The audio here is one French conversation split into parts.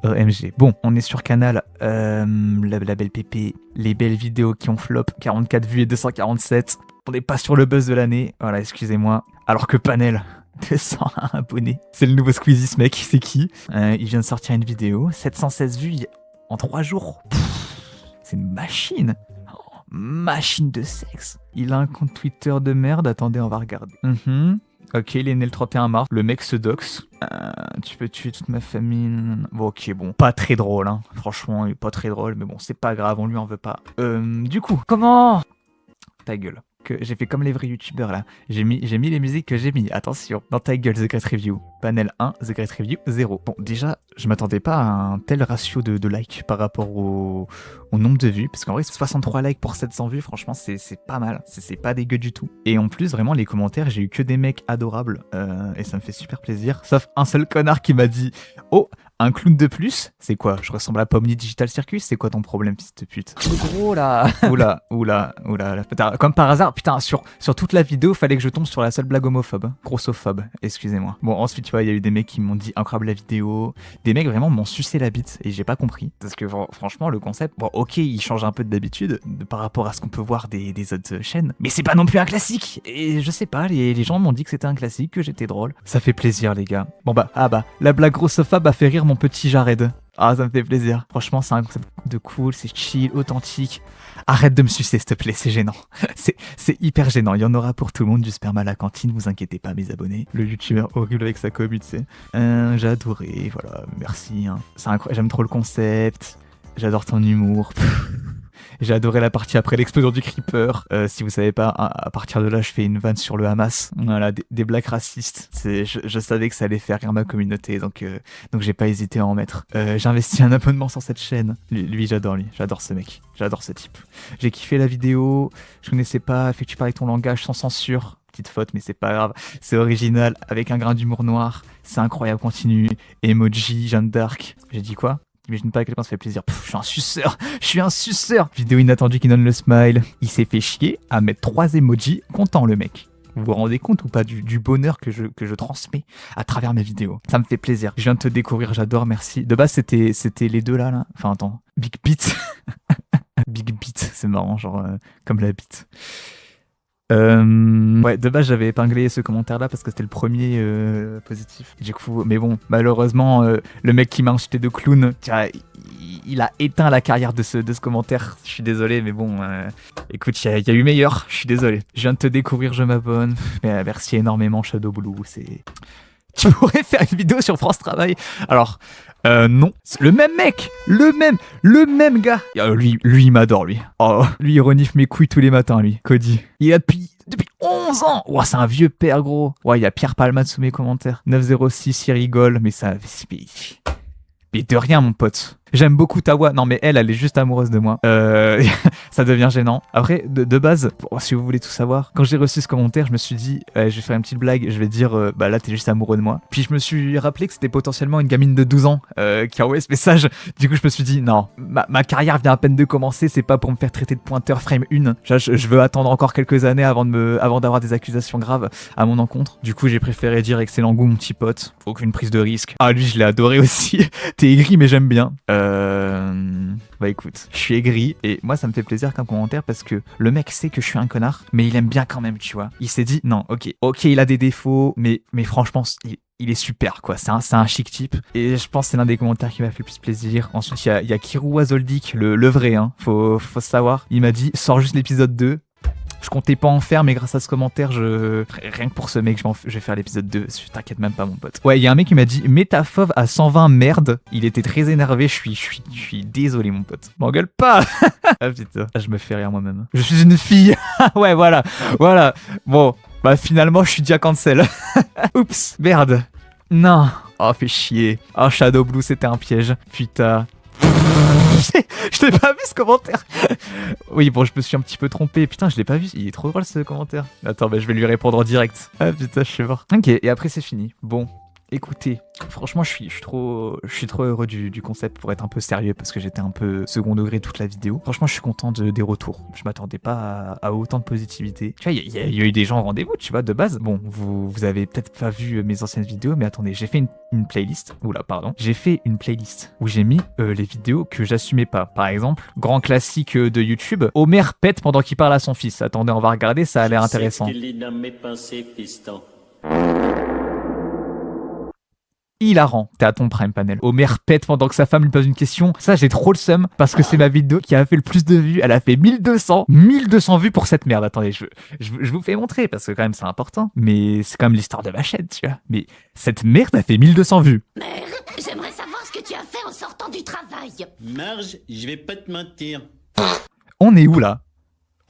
OMG. Bon, on est sur Canal, la belle pépé, les belles vidéos qui ont flop, 44 vues et 247. On n'est pas sur le buzz de l'année, voilà, excusez-moi. Alors que Panel, 201 abonnés. C'est le nouveau Squeezie, ce mec, c'est qui? Il vient de sortir une vidéo, 716 vues en 3 jours. C'est une machine. Machine de sexe. Il a un compte Twitter de merde, attendez, on va regarder. Ok, il est né le 31 mars, le mec se doxe. Tu peux tuer toute ma famille. Bon, ok, bon. Pas très drôle, hein. Franchement, il est pas très drôle, mais bon, c'est pas grave, on lui en veut pas. Du coup, comment... Ta gueule. Que j'ai fait comme les vrais youtubeurs là. J'ai mis les musiques que j'ai mis. Attention, dans ta gueule, The Great Review. Panel 1, The Great Review 0. Bon, déjà, je m'attendais pas à un tel ratio de likes par rapport au nombre de vues. Parce qu'en vrai, 63 likes pour 700 vues, franchement, c'est pas mal. C'est pas dégueu du tout. Et en plus, vraiment, les commentaires, j'ai eu que des mecs adorables. Et ça me fait super plaisir. Sauf un seul connard qui m'a dit « Oh, un clown de plus? C'est quoi? Je ressemble à Pomni Digital Circus? C'est quoi ton problème, fils de pute ?» Gros là. Oula. Putain, comme par hasard, putain, sur toute la vidéo, fallait que je tombe sur la seule blague homophobe. Grossophobe, excusez-moi. Bon, ensuite, tu vois, il y a eu des mecs qui m'ont dit incroyable la vidéo. Des mecs vraiment m'ont sucé la bite et j'ai pas compris. Parce que franchement, le concept, bon, ok, il change un peu d'habitude par rapport à ce qu'on peut voir des autres chaînes. Mais c'est pas non plus un classique. Et je sais pas, les gens m'ont dit que c'était un classique, que j'étais drôle. Ça fait plaisir, les gars. Bon bah, la blague grossophobe a fait rire mon petit Jared. Ah, ça me fait plaisir. Franchement, c'est un concept de cool, c'est chill, authentique. Arrête de me sucer, s'il te plaît, c'est gênant. C'est hyper gênant. Il y en aura pour tout le monde, du sperme à la cantine, vous inquiétez pas, mes abonnés. Le youtubeur horrible avec sa commu, tu sais. J'ai adoré, voilà, merci. Hein. J'aime trop le concept. J'adore ton humour. J'ai adoré la partie après l'explosion du creeper. Si vous savez pas, à partir de là, je fais une vanne sur le Hamas. Voilà, des blagues racistes. Je savais que ça allait faire rire ma communauté, donc j'ai pas hésité à en mettre. J'ai investi un abonnement sur cette chaîne. Lui, j'adore lui. J'adore ce mec. J'adore ce type. J'ai kiffé la vidéo. Je connaissais pas. Fait que tu parlais ton langage sans censure. Petite faute, mais c'est pas grave. C'est original, avec un grain d'humour noir. C'est incroyable, continue. Emoji, Jeanne d'Arc. J'ai dit quoi? T'imagines pas à quel point ça fait plaisir. Je suis un suceur. Vidéo inattendue qui donne le smile. Il s'est fait chier à mettre 3 emojis. Content le mec. Vous vous rendez compte ou pas du bonheur que je transmets à travers mes vidéos? Ça me fait plaisir. Je viens de te découvrir, j'adore, merci. De base, c'était les deux là. Enfin, attends. Big Beat. Big Beat, c'est marrant, genre comme la bite. Ouais, de base j'avais épinglé ce commentaire là parce que c'était le premier positif. Du coup, mais bon, malheureusement, le mec qui m'a insulté de clown, il a éteint la carrière de ce commentaire. Je suis désolé, mais bon, écoute, il y a eu meilleur. Je suis désolé. Je viens de te découvrir, je m'abonne. Merci énormément, Shadow Blue. Tu pourrais faire une vidéo sur France Travail. Alors, non. Le même mec, le même gars. Lui, il m'adore, lui. Oh, lui, il renifle mes couilles tous les matins, lui. Cody. Il a depuis 11 ans. Ouah, c'est un vieux père, gros. Ouais, il y a Pierre Palmade sous mes commentaires. 906, il rigole, mais ça... Mais de rien, mon pote. J'aime beaucoup Tawa. Non, mais elle est juste amoureuse de moi. Ça devient gênant. Après, de base, si vous voulez tout savoir, quand j'ai reçu ce commentaire, je me suis dit, je vais faire une petite blague, je vais dire, bah là, t'es juste amoureux de moi. Puis je me suis rappelé que c'était potentiellement une gamine de 12 ans qui a envoyé ce message. Du coup, je me suis dit, non, ma carrière vient à peine de commencer, c'est pas pour me faire traiter de pointeur frame 1. Je veux attendre encore quelques années avant d'avoir des accusations graves à mon encontre. Du coup, j'ai préféré dire excellent goût, mon petit pote. Aucune prise de risque. Ah, lui, je l'ai adoré aussi. T'es aigri, mais j'aime bien. Bah écoute, je suis aigri et moi ça me fait plaisir qu'un commentaire parce que le mec sait que je suis un connard, mais il aime bien quand même, tu vois. Il s'est dit non, ok, il a des défauts, mais franchement, il est super quoi. C'est un chic type et je pense que c'est l'un des commentaires qui m'a fait le plus plaisir. Ensuite, il y a Kirou Azoldik, le vrai, hein. Faut savoir. Il m'a dit sors juste l'épisode 2. Je comptais pas en faire, mais grâce à ce commentaire, rien que pour ce mec, je vais faire l'épisode 2. T'inquiète même pas, mon pote. Ouais, il y a un mec qui m'a dit mets ta fauve à 120, merde. Il était très énervé. Je suis désolé, mon pote. M'engueule pas. Ah putain, je me fais rire moi-même. Je suis une fille. Ouais, voilà. Bon, bah finalement, je suis déjà cancel. Oups, merde. Non. Oh, fais chier. Oh, Shadow Blue, c'était un piège. Putain. Je t'ai pas vu ce commentaire. Oui, bon, je me suis un petit peu trompé. Putain, je l'ai pas vu. Il est trop drôle ce commentaire. Attends, bah, je vais lui répondre en direct. Ah putain, je suis mort. Ok, et après c'est fini. Bon. Écoutez, franchement, je suis trop heureux du concept pour être un peu sérieux parce que j'étais un peu second degré toute la vidéo. Franchement, je suis content des retours. Je m'attendais pas à autant de positivité. Tu vois, il y a eu des gens au rendez-vous, tu vois, de base. Bon, vous avez peut-être pas vu mes anciennes vidéos, mais attendez, j'ai fait une playlist. Oula, pardon. J'ai fait une playlist où j'ai mis les vidéos que j'assumais pas. Par exemple, grand classique de YouTube, Homer pète pendant qu'il parle à son fils. Attendez, on va regarder, ça a l'air intéressant. Je sais ce qu'il lit dans mes pensées, fiston. Hilarant. T'es à ton prime, Panel. Homer pète pendant que sa femme lui pose une question. Ça, j'ai trop le seum parce que c'est ma vidéo qui a fait le plus de vues. Elle a fait 1200 vues pour cette merde. Attendez, je vous fais montrer parce que quand même c'est important. Mais c'est quand même l'histoire de ma chaîne, tu vois. Mais cette merde a fait 1200 vues. Mère, j'aimerais savoir ce que tu as fait en sortant du travail. Marge, je vais pas te mentir. On est où là?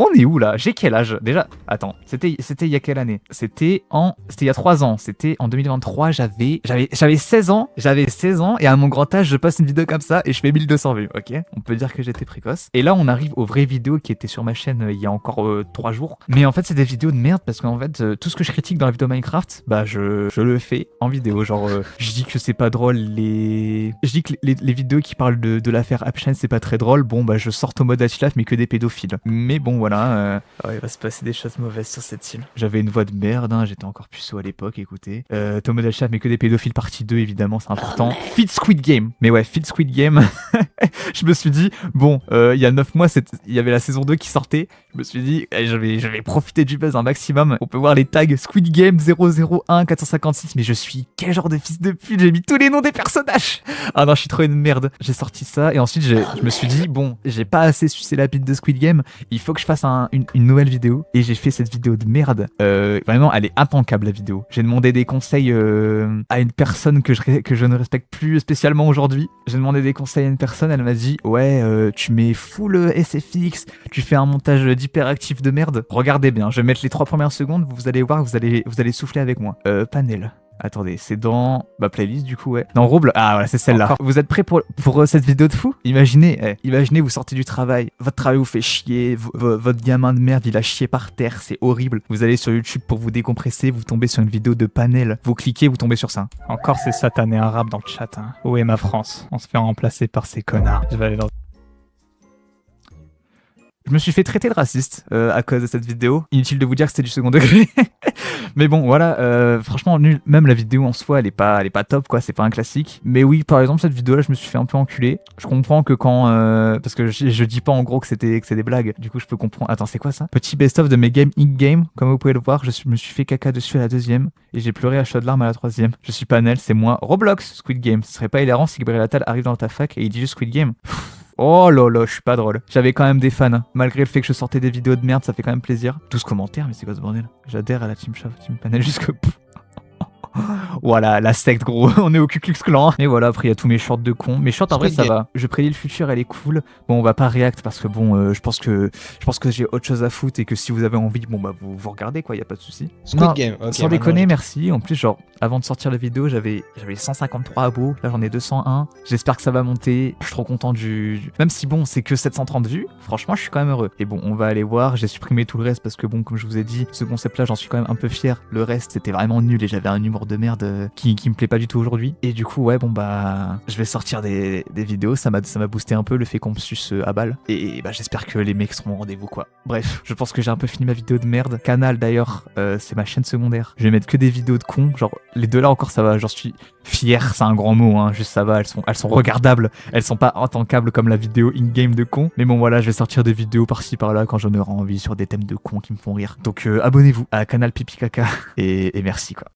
On est où là? J'ai quel âge? Déjà, attends, c'était il y a quelle année? C'était il y a 3 ans. C'était en 2023, j'avais 16 ans. J'avais 16 ans et à mon grand âge, je poste une vidéo comme ça et je fais 1200 vues, ok? On peut dire que j'étais précoce. Et là, on arrive aux vraies vidéos qui étaient sur ma chaîne il y a encore 3 jours. Mais en fait, c'est des vidéos de merde parce qu'en fait, tout ce que je critique dans la vidéo Minecraft, bah je le fais en vidéo. Genre, je dis que c'est pas drôle je dis que les vidéos qui parlent de l'affaire Epstein, c'est pas très drôle. Bon, bah je sors au mode Hachilaf, mais que des pédophiles. Mais bon, voilà. Il va se passer des choses mauvaises sur cette île. J'avais une voix de merde, hein, j'étais encore puceau à l'époque, écoutez. Thomas Delchat, mais que des pédophiles partie 2, évidemment, c'est important. Feed Squid Game. Mais ouais, Feed Squid Game. Je me suis dit, bon, il y a 9 mois, il y avait la saison 2 qui sortait. Je me suis dit, je vais profiter du buzz un maximum. On peut voir les tags Squid Game 001 456. Mais je suis quel genre de fils de pute? J'ai mis tous les noms des personnages. Ah non, je suis trop une merde. J'ai sorti ça et ensuite je me suis dit, bon, j'ai pas assez sucé la bite de Squid Game. Il faut que je fasse une nouvelle vidéo. Et j'ai fait cette vidéo de merde. Vraiment, elle est impeccable la vidéo. J'ai demandé des conseils à une personne que je ne respecte plus spécialement aujourd'hui. J'ai demandé des conseils à une personne. Elle m'a dit, ouais, tu mets full SFX, tu fais un montage d'hyperactif de merde. Regardez bien, je vais mettre les 3 premières secondes. Vous allez voir, vous allez souffler avec moi. Panel. Attendez, c'est dans ma playlist du coup, ouais. Dans Roble, ah voilà, c'est celle-là. Vous êtes prêts pour cette vidéo de fou? Imaginez, vous sortez du travail, votre travail vous fait chier, votre gamin de merde il a chié par terre, c'est horrible. Vous allez sur YouTube pour vous décompresser, vous tombez sur une vidéo de Panel, vous cliquez, vous tombez sur ça. Encore ces satanés arabes dans le chat, hein. Où est ma France? On se fait remplacer par ces connards. Je vais aller dans... Je me suis fait traiter de raciste à cause de cette vidéo. Inutile de vous dire que c'était du second degré. Mais bon, voilà, franchement, nul. Même la vidéo en soi, elle est pas top, quoi. C'est pas un classique. Mais oui, par exemple, cette vidéo-là, je me suis fait un peu enculer. Je comprends que quand... parce que je dis pas en gros que c'est des blagues. Du coup, je peux comprendre... Attends, c'est quoi ça? Petit best-of de mes games in-game. Comme vous pouvez le voir, me suis fait caca dessus à la 2e. Et j'ai pleuré à chaudes larmes à la 3e. Je suis Panel, c'est moi. Roblox, Squid Game. Ce serait pas hilarant si Gabriel Attal arrive dans ta fac et il dit juste Squid Game. Oh là là, je suis pas drôle. J'avais quand même des fans, hein. Malgré le fait que je sortais des vidéos de merde, ça fait quand même plaisir. 12 commentaires, mais c'est quoi ce bordel? J'adhère à la Team Shaft, Team Panel jusque... Voilà, la secte gros, on est au Ku Klux Klan. Et voilà, après il y a tous mes shorts de con. Mes shorts en vrai ça va. Je prédis le futur, elle est cool. Bon, on va pas react parce que bon, je pense que j'ai autre chose à foutre et que si vous avez envie, bon bah vous regardez quoi, y a pas de souci. Squid Game, ok. Sans déconner, merci. En plus, genre, avant de sortir la vidéo, j'avais 153 abos. Là, j'en ai 201. J'espère que ça va monter. Je suis trop content même si bon, c'est que 730 vues. Franchement, je suis quand même heureux. Et bon, on va aller voir. J'ai supprimé tout le reste parce que bon, comme je vous ai dit, ce concept-là, j'en suis quand même un peu fier. Le reste, c'était vraiment nul et j'avais un humour de merde qui me plaît pas du tout aujourd'hui. Et du coup, ouais, bon bah, je vais sortir des vidéos. Ça m'a boosté un peu le fait qu'on me suce à balle. Et bah, j'espère que les mecs seront au rendez-vous, quoi. Bref, je pense que j'ai un peu fini ma vidéo de merde. Canal d'ailleurs, c'est ma chaîne secondaire. Je vais mettre que des vidéos de cons. Genre, les deux là encore, ça va. J'en suis fier, c'est un grand mot, hein. Juste ça va, elles sont regardables. Elles sont pas intankables comme la vidéo in-game de cons. Mais bon, voilà, je vais sortir des vidéos par-ci par-là quand j'en aurai envie sur des thèmes de cons qui me font rire. Donc, abonnez-vous à Canal Pipi Caca et merci, quoi.